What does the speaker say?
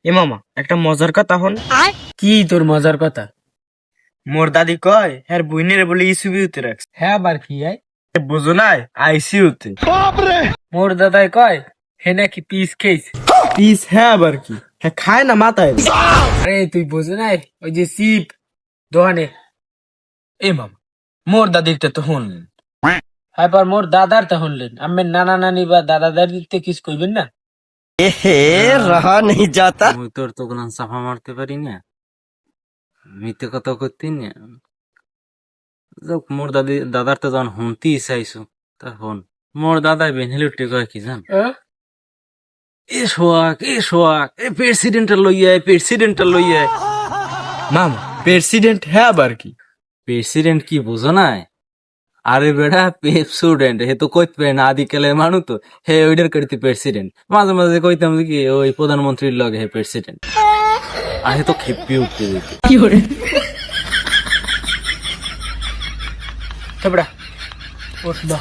এ মামা একটা মজার কথা হন। কি তোর মজার কথা? মোর দাদি কয় হ্যাঁ বুইনের বলে ইসিবিউতে রাখছে। হ্যাঁ আবার কি আয়? বুঝো নাই আইসিইউতে। মোর দাদাই কয় হে নাকি পিস খেয়েছে। পিস হ্যাঁ আবার কি, হ্যাঁ খায় না মাথায়। আরে তুই বুঝো নাই ওই যে সিপ দোকানে। এ মামা মোর দাদিরটা তো শুনলেন। হ্যাঁ পর মোর দাদার তা শুনলেন, আমি নানা নানি বা দাদা দাদিতে কিছু কইবেন না? रहा नहीं जाता। মুই তোর তো কোনো চাপা মারতে পারি না, মিথ্যে কথা করতে না। যাক, মোর দাদার তো যখন শুনতে চাইছো তখন মোর দাদাই বেনহেলি উঠে কয় কি জান, এ সোয়াক এ প্রেসিডেন্টটা লইয়া মামা প্রেসিডেন্ট হ্যাঁ আবার কি? প্রেসিডেন্ট কি বুঝো নাই? আরে বেড়া স্টুডেন্ট হে তো কইতে পারে না, আদিকালের মানুষ তো হে ওইটার করতে প্রেসিডেন্ট। মাঝে মাঝে কইতাম যে কি ওই প্রধানমন্ত্রীর লগে হে প্রেসিডেন্ট, আর হে তো খেপি উঠতে দিত। তারপরে উঠলো